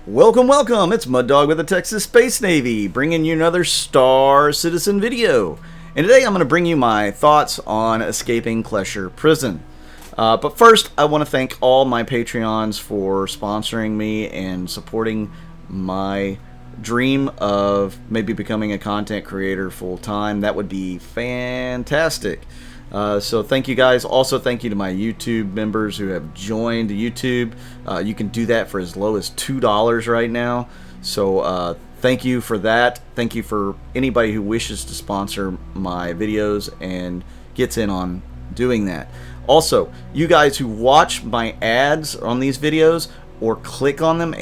Welcome, welcome! It's Mud Dog with the Texas Space Navy, bringing you another Star Citizen video. And today I'm going to bring you my thoughts on escaping Klescher prison. But first, I want to thank all my Patreons for sponsoring me and supporting my dream of maybe becoming a content creator full-time. That would be fantastic. So thank you guys. Also thank you to my YouTube members who have joined YouTube. You can do that for as low as $2 right now. So thank you for that. Thank you for anybody who wishes to sponsor my videos and gets in on doing that. Also, you guys who watch my ads on these videos or click on them,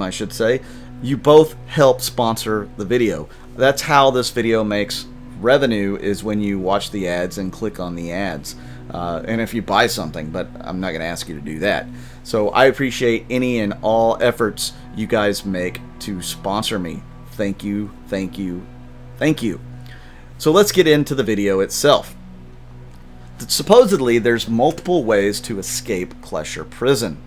I should say, you both help sponsor the video. That's how this video makes revenue, is when you watch the ads and click on the ads, and if you buy something, but I'm not going to ask you to do that. So I appreciate any and all efforts you guys make to sponsor me. Thank you, thank you, thank you. So let's get into the video itself. Supposedly there's multiple ways to escape Klescher prison,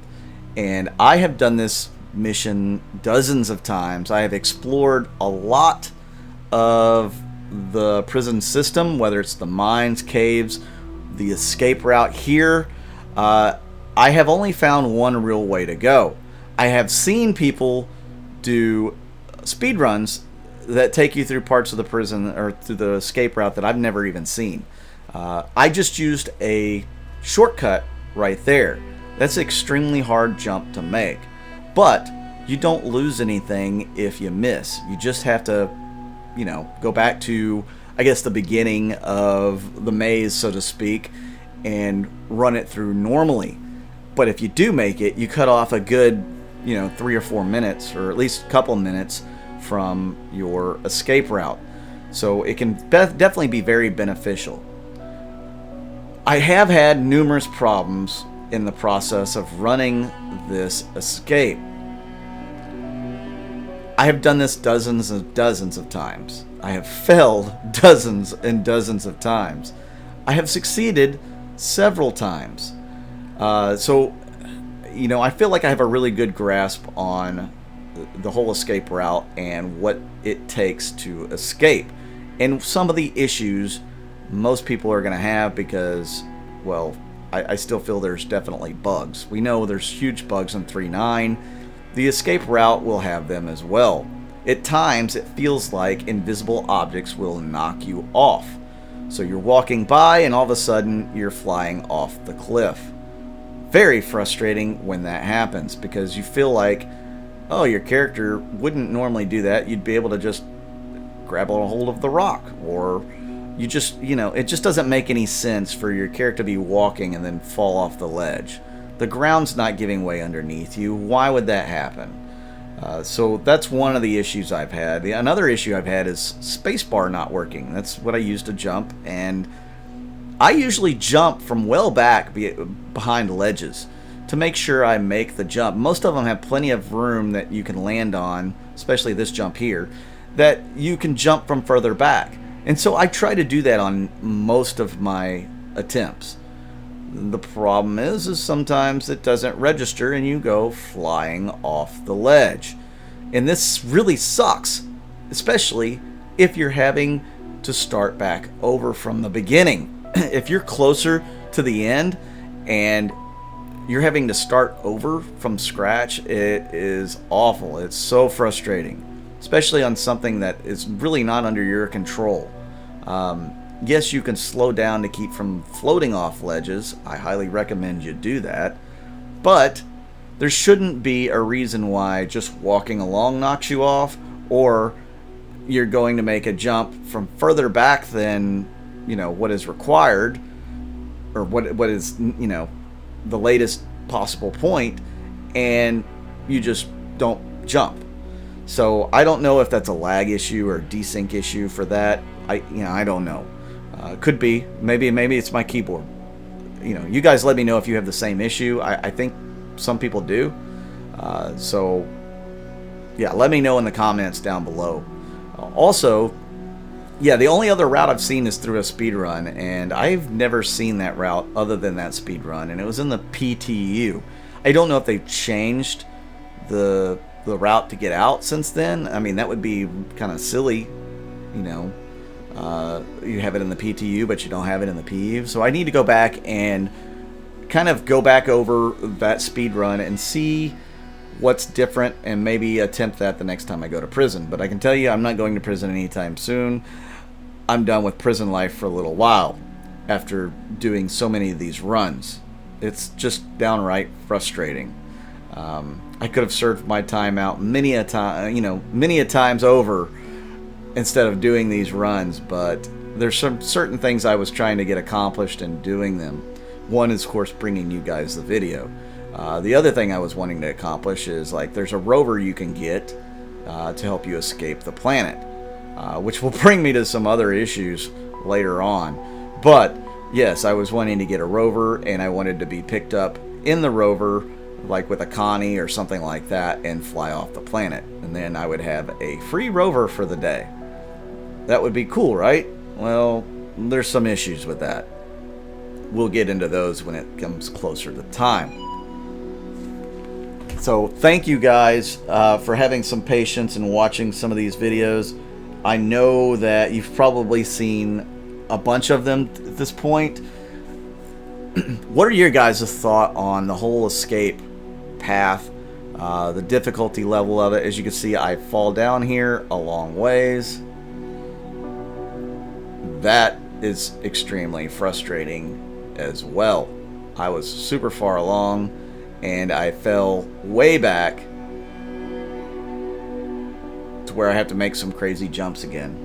and I have done this mission dozens of times. I have explored a lot of the prison system, whether it's the mines, caves, the escape route here. I have only found one real way to go. I have seen people do speed runs that take you through parts of the prison or through the escape route that I've never even seen. I just used a shortcut right there. That's an extremely hard jump to make, but you don't lose anything if you miss. You just have to, you know, go back to, I guess, the beginning of the maze, so to speak, and run it through normally. But if you do make it, you cut off a good, 3 or 4 minutes, or at least a couple minutes from your escape route. So it can definitely be very beneficial. I have had numerous problems in the process of running this escape. I have done this dozens and dozens of times. I have failed dozens and dozens of times. I have succeeded several times. So, I feel like I have a really good grasp on the whole escape route and what it takes to escape. And some of the issues most people are going to have because, well, I still feel there's definitely bugs. We know there's huge bugs in 3.9. The escape route will have them as well. At times, it feels like invisible objects will knock you off. So you're walking by and all of a sudden you're flying off the cliff. Very frustrating when that happens because you feel like, oh, your character wouldn't normally do that. You'd be able to just grab a hold of the rock, or you just, it just doesn't make any sense for your character to be walking and then fall off the ledge. The ground's not giving way underneath you. Why would that happen? So that's one of the issues I've had. Another issue I've had is spacebar not working. That's what I use to jump, and I usually jump from well back behind ledges to make sure I make the jump. Most of them have plenty of room that you can land on, especially this jump here, that you can jump from further back. And so I try to do that on most of my attempts. The problem is sometimes it doesn't register and you go flying off the ledge. And this really sucks, especially if you're having to start back over from the beginning. If you're closer to the end and you're having to start over from scratch, it is awful. It's so frustrating, especially on something that is really not under your control. Yes, you can slow down to keep from floating off ledges. I highly recommend you do that. But there shouldn't be a reason why just walking along knocks you off, or you're going to make a jump from further back than, what is required, or what is, the latest possible point, and you just don't jump. So I don't know if that's a lag issue or desync issue for that. I don't know. Could be. Maybe it's my keyboard. You guys let me know if you have the same issue. I think some people do. So, yeah, let me know in the comments down below. Also, yeah, the only other route I've seen is through a speed run, and I've never seen that route other than that speed run, and it was in the PTU. I don't know if they've changed the the route to get out since then. I mean, that would be kind of silly, you know. You have it in the PTU, but you don't have it in the PEV. So I need to go back and kind of go back over that speed run and see what's different, and maybe attempt that the next time I go to prison. But I can tell you, I'm not going to prison anytime soon. I'm done with prison life for a little while after doing so many of these runs. It's just downright frustrating. I could have served my time out many a times over instead of doing these runs, but there's some certain things I was trying to get accomplished in doing them. One is, of course, bringing you guys the video. The other thing I was wanting to accomplish is, like, there's a rover you can get to help you escape the planet, which will bring me to some other issues later on. But yes, I was wanting to get a rover, and I wanted to be picked up in the rover, like with a Connie or something like that, and fly off the planet. And then I would have a free rover for the day. That would be cool, right? Well, there's some issues with that. We'll get into those when it comes closer to time. So thank you guys for having some patience and watching some of these videos. I know that you've probably seen a bunch of them at this point. What are your guys' thought on the whole escape path, the difficulty level of it? As you can see, I fall down here a long ways. That is extremely frustrating as well. I was super far along, and I fell way back to where I have to make some crazy jumps again.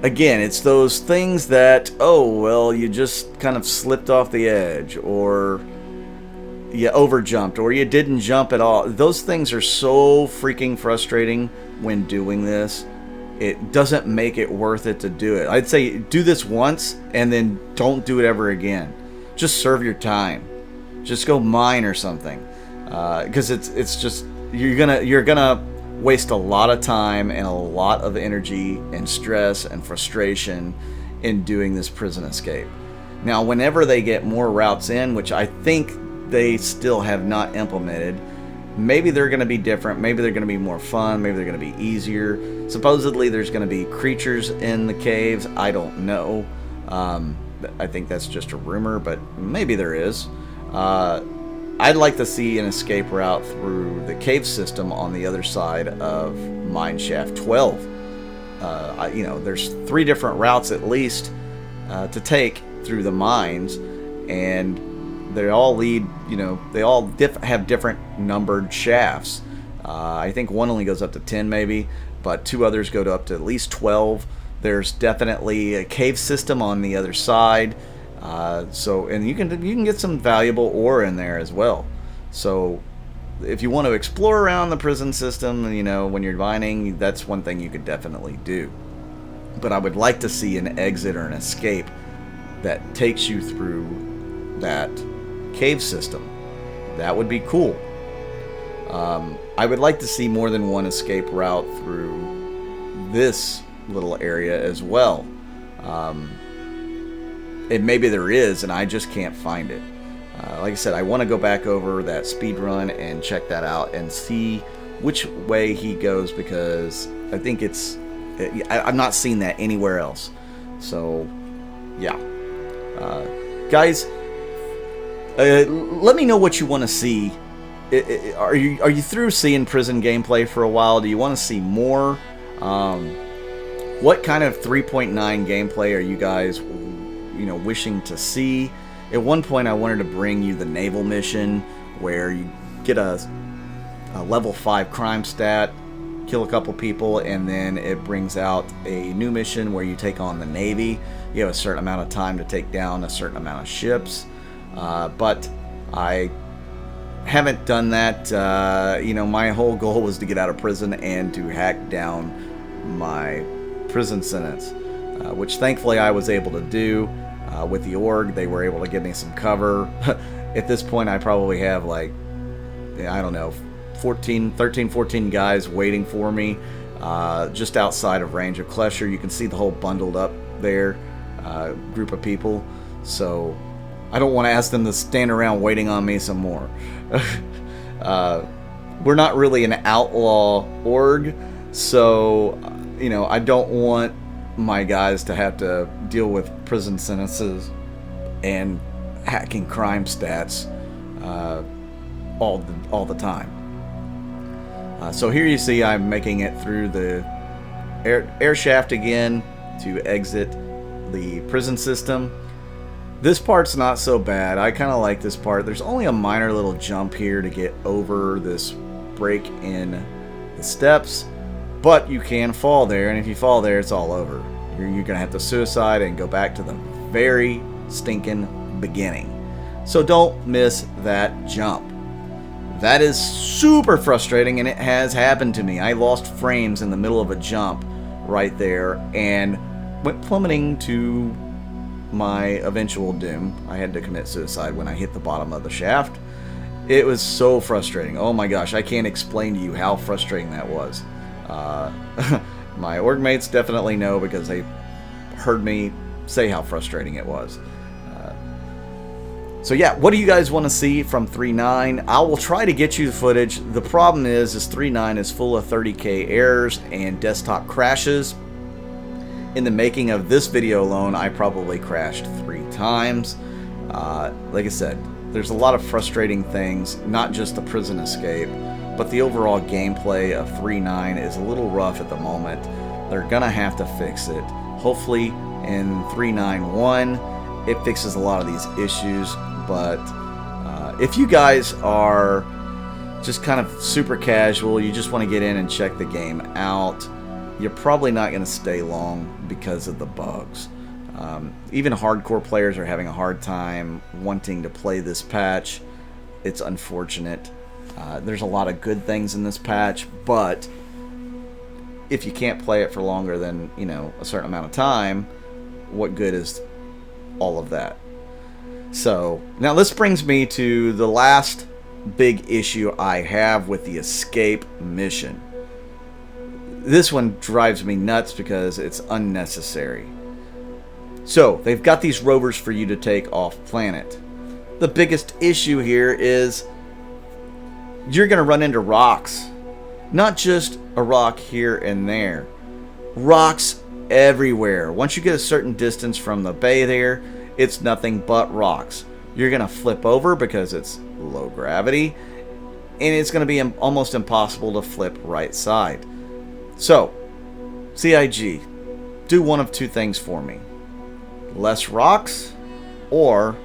Again, it's those things that, oh, well, you just kind of slipped off the edge, or you overjumped, or you didn't jump at all. Those things are so freaking frustrating when doing this. It doesn't make it worth it to do it. I'd say do this once and then don't do it ever again. Just serve your time. Just go mine or something, because it's just you're gonna waste a lot of time and a lot of energy and stress and frustration in doing this prison escape. Now, whenever they get more routes in, which I think they still have not implemented, maybe they're going to be different. Maybe they're going to be more fun. Maybe they're going to be easier. Supposedly, there's going to be creatures in the caves. I don't know. I think that's just a rumor, but maybe there is. I'd like to see an escape route through the cave system on the other side of Mine Shaft 12. There's 3 different routes at least to take through the mines, and they all lead, they all have different numbered shafts. I think one only goes up to 10 maybe, but 2 others go to up to at least 12. There's definitely a cave system on the other side. And you can get some valuable ore in there as well. So if you want to explore around the prison system, when you're mining, that's one thing you could definitely do. But I would like to see an exit or an escape that takes you through that cave system. That would be cool. I would like to see more than one escape route through this little area as well. And maybe there is, and I just can't find it. Like I said, I want to go back over that speed run and check that out and see which way he goes, because I think I'm not seeing that anywhere else. So, yeah. Guys, let me know what you want to see. Are you through seeing prison gameplay for a while? Do you want to see more? What kind of 3.9 gameplay are you guys wishing to see? At one point I wanted to bring you the naval mission where you get a level 5 crime stat, kill a couple people, and then it brings out a new mission where you take on the Navy. You have a certain amount of time to take down a certain amount of ships, but I haven't done that. My whole goal was to get out of prison and to hack down my prison sentence, which thankfully I was able to do. With the org, they were able to give me some cover. At this point, I probably have 13, 14 guys waiting for me just outside of range of Klescher. You can see the whole bundled up there group of people. So I don't want to ask them to stand around waiting on me some more. we're not really an outlaw org, so I don't want my guys to have to deal with prison sentences and hacking crime stats all the time. So here you see I'm making it through the air shaft again to exit the prison system. This part's not so bad. I kind of like this part. There's only a minor little jump here to get over this break in the steps, but you can fall there, and if you fall there, it's all over. You're gonna have to suicide and go back to the very stinking beginning. So don't miss that jump. That is super frustrating, and it has happened to me. I lost frames in the middle of a jump right there and went plummeting to my eventual doom. I had to commit suicide when I hit the bottom of the shaft. It was so frustrating. Oh my gosh, I can't explain to you how frustrating that was. My org mates definitely know because they heard me say how frustrating it was. So yeah, what do you guys want to see from 3.9? I will try to get you the footage. The problem is 3.9 is full of 30K errors and desktop crashes. In the making of this video alone, I probably crashed 3 times. Like I said, there's a lot of frustrating things, not just the prison escape, but the overall gameplay of 3.9 is a little rough at the moment. They're gonna have to fix it. Hopefully in 3.9.1 it fixes a lot of these issues, but if you guys are just kind of super casual, you just want to get in and check the game out, you're probably not going to stay long because of the bugs. Even hardcore players are having a hard time wanting to play this patch. It's unfortunate. There's a lot of good things in this patch, but if you can't play it for longer than a certain amount of time, what good is all of that? So now this brings me to the last big issue I have with the escape mission. This one drives me nuts because it's unnecessary. So they've got these rovers for you to take off planet. The biggest issue here is you're going to run into rocks. Not just a rock here and there. Rocks everywhere. Once you get a certain distance from the bay there, it's nothing but rocks. You're going to flip over because it's low gravity, and it's going to be almost impossible to flip right side. So, CIG, do one of two things for me. Less rocks, or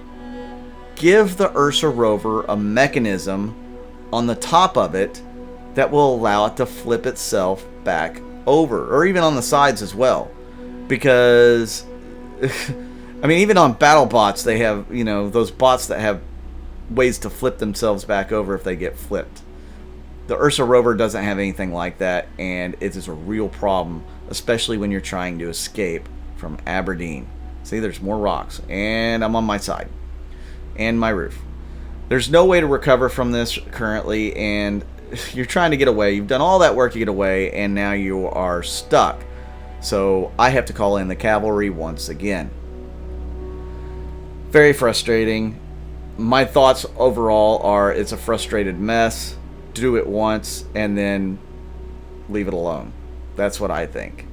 give the Ursa rover a mechanism on the top of it that will allow it to flip itself back over, or even on the sides as well. Because I mean, even on battle bots, they have, those bots that have ways to flip themselves back over if they get flipped. The Ursa rover doesn't have anything like that, and it is a real problem, especially when you're trying to escape from Aberdeen. See, there's more rocks, and I'm on my side, and my roof. There's no way to recover from this currently, and you're trying to get away. You've done all that work to get away, and now you are stuck. So I have to call in the cavalry once again. Very frustrating. My thoughts overall are it's a frustrated mess. Do it once and then leave it alone. That's what I think.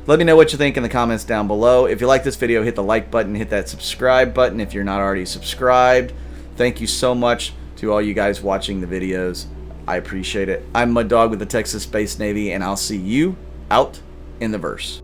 Let me know what you think in the comments down below. If you like this video, hit the like button, hit that subscribe button if you're not already subscribed. Thank you so much to all you guys watching the videos. I appreciate it. I'm Mud Dog with the Texas Space Navy, and I'll see you out in the verse.